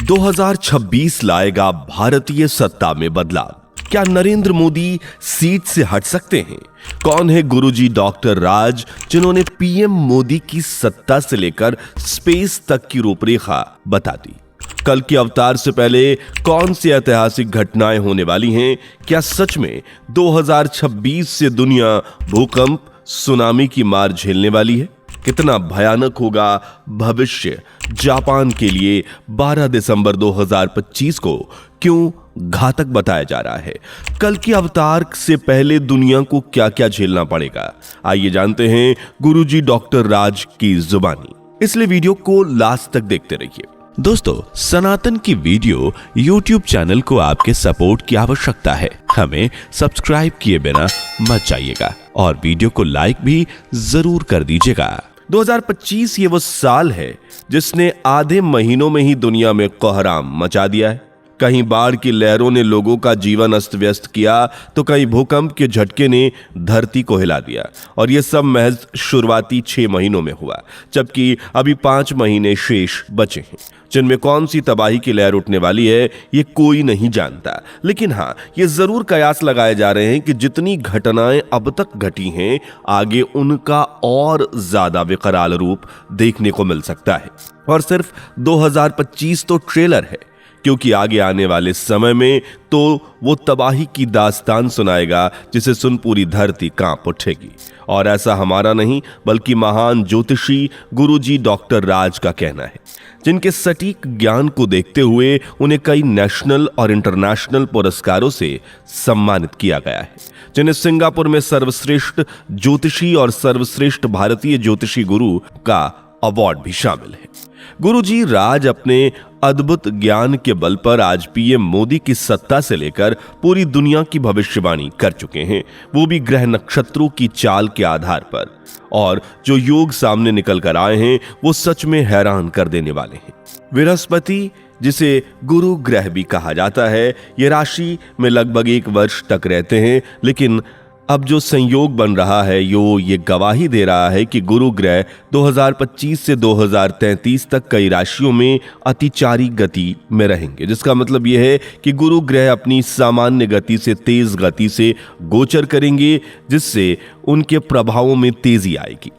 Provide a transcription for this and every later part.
2026 लाएगा भारतीय सत्ता में बदलाव। क्या नरेंद्र मोदी सीट से हट सकते हैं? कौन है गुरुजी डॉक्टर राज, जिन्होंने पीएम मोदी की सत्ता से लेकर स्पेस तक की रूपरेखा बता दी? कल के अवतार से पहले कौन सी ऐतिहासिक घटनाएं होने वाली हैं? क्या सच में 2026 से दुनिया भूकंप, सुनामी की मार झेलने वाली है? कितना भयानक होगा भविष्य जापान के लिए? 12 दिसंबर 2025 को क्यों घातक बताया जा रहा है? कल के अवतार से पहले दुनिया को क्या क्या झेलना पड़ेगा? आइए जानते हैं गुरुजी डॉक्टर राज की जुबानी। इसलिए वीडियो को लास्ट तक देखते रहिए। दोस्तों, सनातन की वीडियो YouTube चैनल को आपके सपोर्ट की आवश्यकता है। हमें सब्सक्राइब किए बिना मत जाइएगा और वीडियो को लाइक भी जरूर कर दीजिएगा। 2025 ये वो साल है जिसने आधे महीनों में ही दुनिया में कोहराम मचा दिया है। कहीं बाढ़ की लहरों ने लोगों का जीवन अस्त व्यस्त किया, तो कहीं भूकंप के झटके ने धरती को हिला दिया। और ये सब महज शुरुआती 6 महीनों में हुआ, जबकि अभी 5 महीने शेष बचे हैं, जिनमें कौन सी तबाही की लहर उठने वाली है ये कोई नहीं जानता। लेकिन हाँ, ये जरूर कयास लगाए जा रहे हैं कि जितनी घटनाएं अब तक घटी हैं, आगे उनका और ज्यादा विकराल रूप देखने को मिल सकता है। और सिर्फ 2025 तो ट्रेलर है, क्योंकि आगे आने वाले समय में तो वो तबाही की दास्तान सुनाएगा जिसे सुन पूरी धरती कांप उठेगी। और ऐसा हमारा नहीं, बल्कि महान ज्योतिषी गुरुजी डॉक्टर राज का कहना है, जिनके सटीक ज्ञान को देखते हुए उन्हें कई नेशनल और इंटरनेशनल पुरस्कारों से सम्मानित किया गया है, जिन्हें सिंगापुर में सर्वश्रेष्ठ ज्योतिषी और सर्वश्रेष्ठ भारतीय ज्योतिषी गुरु का अवार्ड भी शामिल है। गुरुजी राज अपने अद्भुत ज्ञान के बल पर आज पीएम मोदी की सत्ता से लेकर पूरी दुनिया की भविष्यवाणी कर चुके हैं, वो भी ग्रह नक्षत्रों की चाल के आधार पर। और जो योग सामने निकल कर आए हैं वो सच में हैरान कर देने वाले हैं। बृहस्पति, जिसे गुरु ग्रह भी कहा जाता है, ये राशि में लगभग 1 वर्ष तक रहते हैं, लेकिन अब जो संयोग बन रहा है ये गवाही दे रहा है कि गुरु ग्रह 2025 से 2033 तक कई राशियों में अतिचारी गति में रहेंगे, जिसका मतलब यह है कि गुरु ग्रह अपनी सामान्य गति से तेज गति से गोचर करेंगे, जिससे उनके प्रभावों में तेजी आएगी।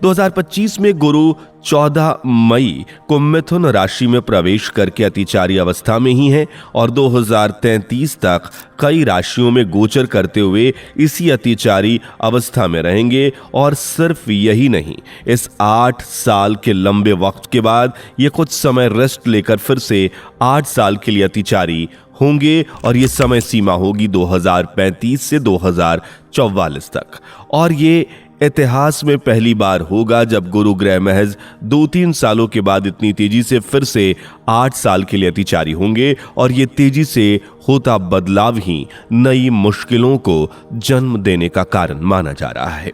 2025 में गुरु 14 मई को मिथुन राशि में प्रवेश करके अतिचारी अवस्था में ही है और 2033 तक कई राशियों में गोचर करते हुए इसी अतिचारी अवस्था में रहेंगे। और सिर्फ यही नहीं, इस 8 साल के लंबे वक्त के बाद ये कुछ समय रेस्ट लेकर फिर से 8 साल के लिए अतिचारी होंगे और ये समय सीमा होगी 2035 से 2044 तक। और ये इतिहास में पहली बार होगा जब गुरु ग्रह महज 2-3 सालों के बाद इतनी तेजी से फिर से 8 साल के लिए अतिचारी होंगे। और ये तेजी से होता बदलाव ही नई मुश्किलों को जन्म देने का कारण माना जा रहा है।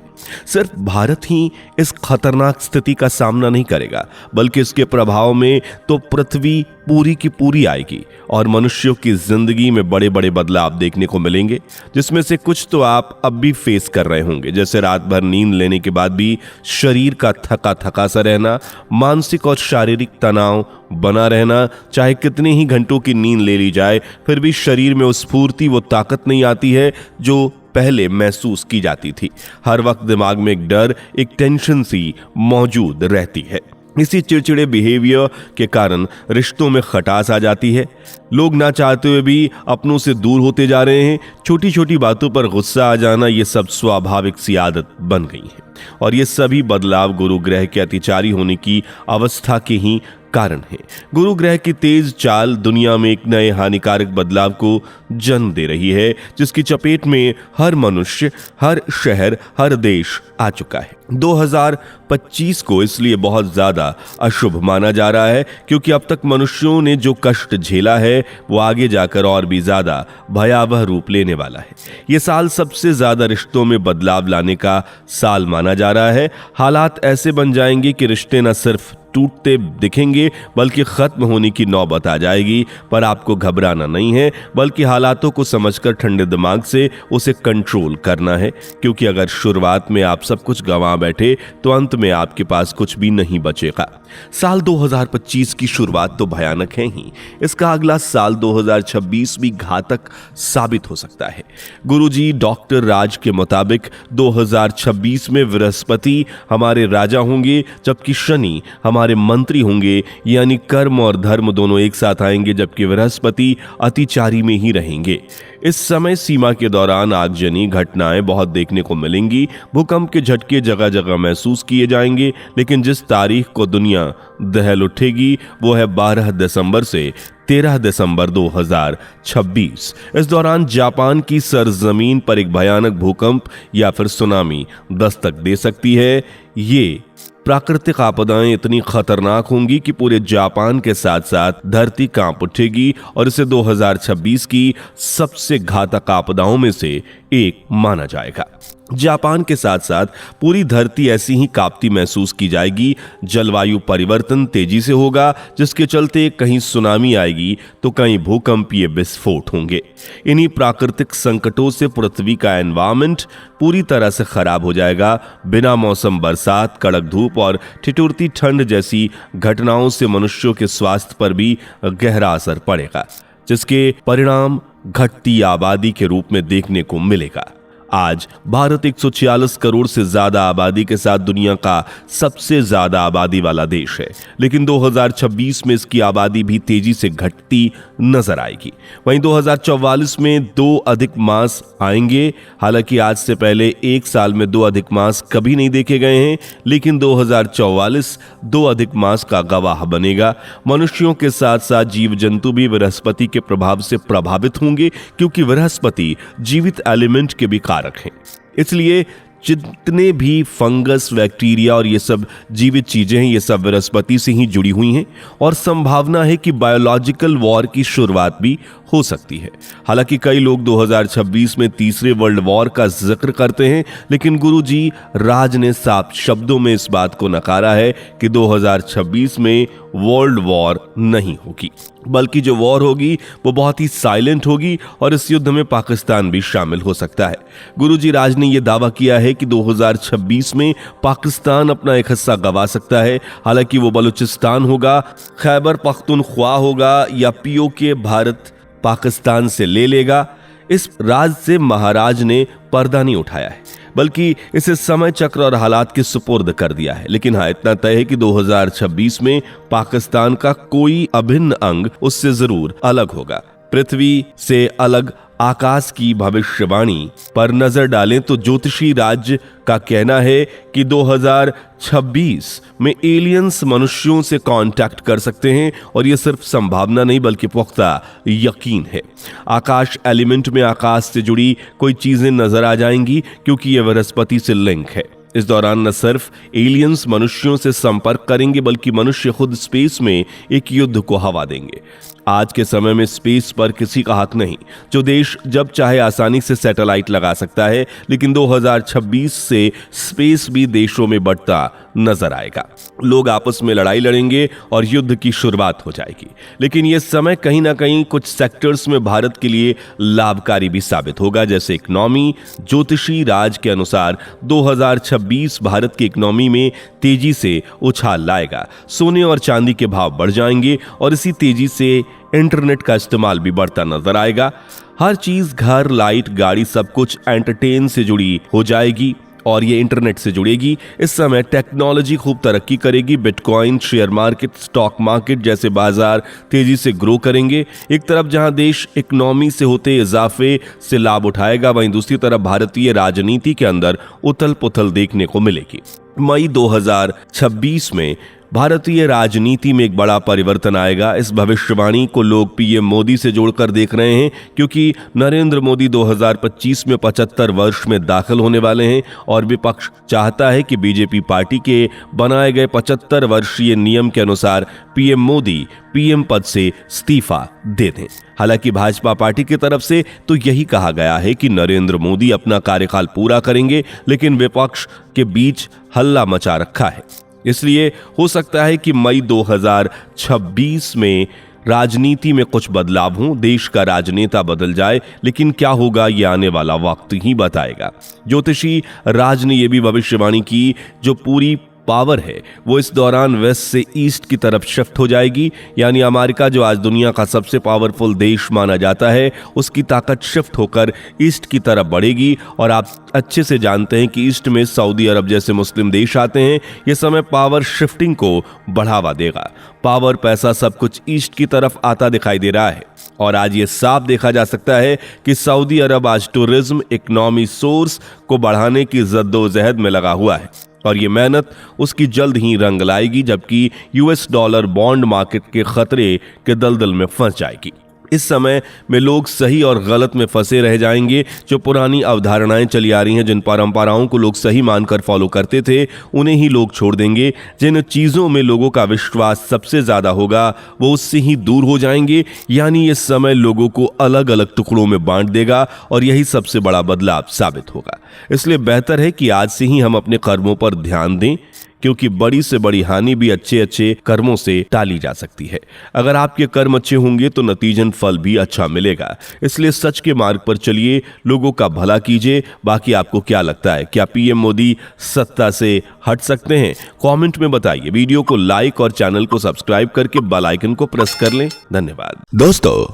सिर्फ भारत ही इस खतरनाक स्थिति का सामना नहीं करेगा, बल्कि इसके प्रभाव में तो पृथ्वी पूरी की पूरी आएगी और मनुष्यों की जिंदगी में बड़े बड़े बदलाव देखने को मिलेंगे, जिसमें से कुछ तो आप अब भी फेस कर रहे होंगे, जैसे रात भर नींद लेने के बाद भी शरीर का थका थका सा रहना, मानसिक और शारीरिक तनाव बना रहना। चाहे कितने ही घंटों की नींद ले ली जाए, फिर भी शरीर में उस स्फूर्ति, वो ताकत नहीं आती है जो पहले महसूस की जाती थी। हर वक्त दिमाग में एक डर, एक टेंशन सी मौजूद रहती है। इसी चिड़चिड़े बिहेवियर के कारण रिश्तों में खटास आ जाती है। लोग ना चाहते हुए भी अपनों से दूर होते जा रहे हैं। छोटी छोटी बातों पर गुस्सा आ जाना, ये सब स्वाभाविक सी आदत बन गई है। और ये सभी बदलाव गुरु ग्रह के अतिचारी होने की अवस्था के ही कारण है। गुरु ग्रह की तेज चाल दुनिया में एक नए हानिकारक बदलाव को जन्म दे रही है, जिसकी चपेट में हर मनुष्य, हर शहर, हर देश आ चुका है। 2025 को इसलिए बहुत ज्यादा अशुभ माना जा रहा है, क्योंकि अब तक मनुष्यों ने जो कष्ट झेला है वो आगे जाकर और भी ज्यादा भयावह रूप लेने वाला है। ये साल सबसे ज्यादा रिश्तों में बदलाव लाने का साल माना जा रहा है। हालात ऐसे बन जाएंगे कि रिश्ते न सिर्फ टूटते दिखेंगे, बल्कि खत्म होने की नौबत आ जाएगी। पर आपको घबराना नहीं है, बल्कि हालातों को समझकर ठंडे दिमाग से उसे कंट्रोल करना है, क्योंकि अगर शुरुआत में आप सब कुछ गंवा बैठे तो अंत में आपके पास कुछ भी नहीं बचेगा। साल 2025 की शुरुआत तो भयानक है ही, इसका अगला साल 2026 भी घातक साबित हो सकता है। गुरुजी डॉक्टर राज के मुताबिक 2026 में बृहस्पति हमारे राजा होंगे, जबकि शनि हमारे मंत्री होंगे, यानी कर्म और धर्म दोनों एक साथ आएंगे, जबकि बृहस्पति अतिचारी में ही रहेंगे। इस समय सीमा के दौरान आगजनी घटनाएं बहुत देखने को मिलेंगी। भूकंप के झटके जगह जगह महसूस किए जाएंगे, लेकिन जिस तारीख को दुनिया दहल उठेगी वो है 12 दिसंबर से 13 दिसंबर 2026। इस दौरान जापान की सरजमीन पर एक भयानक भूकंप या फिर सुनामी दस्तक दे सकती है। ये प्राकृतिक आपदाएं इतनी खतरनाक होंगी कि पूरे जापान के साथ साथ धरती कांप उठेगी और इसे 2026 की सबसे घातक आपदाओं में से एक माना जाएगा। जापान के साथ साथ पूरी धरती ऐसी ही कांपती महसूस की जाएगी। जलवायु परिवर्तन तेजी से होगा, जिसके चलते कहीं सुनामी आएगी तो कहीं भूकंपीय विस्फोट होंगे। इन्हीं प्राकृतिक संकटों से पृथ्वी का एनवायरमेंट पूरी तरह से खराब हो जाएगा। बिना मौसम बरसात, कड़क धूप और ठिठुरती ठंड जैसी घटनाओं से मनुष्यों के स्वास्थ्य पर भी गहरा असर पड़ेगा, जिसके परिणाम घटती आबादी के रूप में देखने को मिलेगा। आज भारत 146 करोड़ से ज्यादा आबादी के साथ दुनिया का सबसे ज्यादा आबादी वाला देश है, लेकिन 2026 में इसकी आबादी भी तेजी से घटती नजर आएगी। वहीं 2044 में 2 अधिक मास आएंगे। हालांकि आज से पहले एक साल में 2 अधिक मास कभी नहीं देखे गए हैं, लेकिन 2044 2 अधिक मास का गवाह बनेगा। मनुष्यों के साथ साथ जीव जंतु भी बृहस्पति के प्रभाव से प्रभावित होंगे, क्योंकि बृहस्पति जीवित एलिमेंट के भी कारक हैं। इसलिए जितने भी फंगस, बैक्टीरिया और ये सब जीवित चीजें हैं, ये सब बृहस्पति से ही जुड़ी हुई हैं और संभावना है कि बायोलॉजिकल वॉर की शुरुआत भी हो सकती है। हालांकि कई लोग 2026 में तीसरे वर्ल्ड वॉर का जिक्र करते हैं, लेकिन गुरुजी राज ने साफ शब्दों में इस बात को नकारा है कि 2026 में वर्ल्ड वॉर नहीं होगी, बल्कि जो वॉर होगी वो बहुत ही साइलेंट होगी और इस युद्ध में पाकिस्तान भी शामिल हो सकता है। गुरुजी राज ने यह दावा किया है कि 2026 में पाकिस्तान अपना एक हिस्सा गंवा सकता है। हालांकि वो बलूचिस्तान होगा, खैबर पख्तूनख्वा होगा या पीओके भारत पाकिस्तान से ले लेगा। इस राज से महाराज ने पर्दा नहीं उठाया है, बल्कि इसे समय चक्र और हालात के सुपुर्द कर दिया है। लेकिन हाँ, इतना तय है कि 2026 में पाकिस्तान का कोई अभिन्न अंग उससे जरूर अलग होगा। पृथ्वी से अलग आकाश की भविष्यवाणी पर नजर डालें तो ज्योतिषी राज्य का कहना है कि 2026 में एलियंस मनुष्यों से कांटेक्ट कर सकते हैं और यह सिर्फ संभावना नहीं बल्कि पुख्ता यकीन है। आकाश एलिमेंट में आकाश से जुड़ी कोई चीजें नजर आ जाएंगी, क्योंकि यह बृहस्पति से लिंक है। इस दौरान न सिर्फ एलियंस मनुष्यों से संपर्क करेंगे, बल्कि मनुष्य खुद स्पेस में एक युद्ध को हवा देंगे। आज के समय में स्पेस पर किसी का हक नहीं। जो देश जब चाहे आसानी से सैटेलाइट लगा सकता है, लेकिन 2026 से स्पेस भी देशों में बढ़ता नजर आएगा। लोग आपस में लड़ाई लड़ेंगे और युद्ध की शुरुआत हो जाएगी। लेकिन यह समय कहीं ना कहीं कुछ सेक्टर्स में भारत के लिए लाभकारी भी साबित होगा, जैसे इकोनॉमी। ज्योतिषी राज के अनुसार 2026 भारत की इकोनॉमी में तेजी से उछाल लाएगा। सोने और चांदी के भाव बढ़ जाएंगे और इसी तेजी से इंटरनेट का इस्तेमाल भी बढ़ता नजर आएगा। हर चीज, घर, लाइट, गाड़ी, सब कुछ एंटरटेन से जुड़ी हो जाएगी और ये इंटरनेट से जुड़ेगी। इस समय टेक्नोलॉजी खूब तरक्की करेगी। Bitcoin, share market, stock market जैसे बाजार तेजी से ग्रो करेंगे। एक तरफ जहां देश इकोनॉमी से होते इजाफे से लाभ उठाएगा, वहीं दूसरी तरफ भारतीय राजनीति के अंदर उथल पुथल देखने को मिलेगी। मई 2026 में भारतीय राजनीति में एक बड़ा परिवर्तन आएगा। इस भविष्यवाणी को लोग पीएम मोदी से जोड़कर देख रहे हैं, क्योंकि नरेंद्र मोदी 2025 में 75 वर्ष में दाखिल होने वाले हैं और विपक्ष चाहता है कि बीजेपी पार्टी के बनाए गए 75 वर्षीय नियम के अनुसार पीएम मोदी पीएम पद से इस्तीफा दे दें। हालांकि भाजपा पार्टी की तरफ से तो यही कहा गया है कि नरेंद्र मोदी अपना कार्यकाल पूरा करेंगे, लेकिन विपक्ष के बीच हल्ला मचा रखा है। इसलिए हो सकता है कि मई 2026 में राजनीति में कुछ बदलाव हों, देश का राजनेता बदल जाए, लेकिन क्या होगा ये आने वाला वक्त ही बताएगा। ज्योतिषी राज ने यह भी भविष्यवाणी की जो पूरी पावर है वो इस दौरान वेस्ट से ईस्ट की तरफ शिफ्ट हो जाएगी, यानी अमेरिका जो आज दुनिया का सबसे पावरफुल देश माना जाता है उसकी ताकत शिफ्ट होकर ईस्ट की तरफ बढ़ेगी। और आप अच्छे से जानते हैं कि ईस्ट में सऊदी अरब जैसे मुस्लिम देश आते हैं। यह समय पावर शिफ्टिंग को बढ़ावा देगा। पावर, पैसा सब कुछ ईस्ट की तरफ आता दिखाई दे रहा है और आज ये साफ देखा जा सकता है कि सऊदी अरब आज टूरिज्म इकोनॉमी सोर्स को बढ़ाने की जद्दोजहद में लगा हुआ है और ये मेहनत उसकी जल्द ही रंग लाएगी, जबकि यूएस डॉलर बॉन्ड मार्केट के खतरे के दलदल में फंस जाएगी। इस समय में लोग सही और गलत में फंसे रह जाएंगे। जो पुरानी अवधारणाएं चली आ रही हैं, जिन परंपराओं को लोग सही मानकर फॉलो करते थे, उन्हें ही लोग छोड़ देंगे। जिन चीजों में लोगों का विश्वास सबसे ज्यादा होगा वो उससे ही दूर हो जाएंगे। यानी ये समय लोगों को अलग अलग टुकड़ों में बांट देगा और यही सबसे बड़ा बदलाव साबित होगा। इसलिए बेहतर है कि आज से ही हम अपने कर्मों पर ध्यान दें, क्योंकि बड़ी से बड़ी हानि भी अच्छे अच्छे कर्मों से टाली जा सकती है। अगर आपके कर्म अच्छे होंगे तो नतीजन फल भी अच्छा मिलेगा। इसलिए सच के मार्ग पर चलिए, लोगों का भला कीजिए। बाकी आपको क्या लगता है, क्या पीएम मोदी सत्ता से हट सकते हैं? कमेंट में बताइए। वीडियो को लाइक और चैनल को सब्सक्राइब करके बेल आइकन को प्रेस कर लें। धन्यवाद। दोस्तों,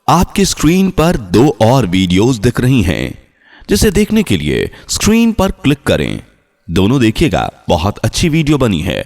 आपकी स्क्रीन पर 2 और वीडियोस दिख रही हैं, जिसे देखने के लिए स्क्रीन पर क्लिक करें। दोनों देखिएगा, बहुत अच्छी वीडियो बनी है।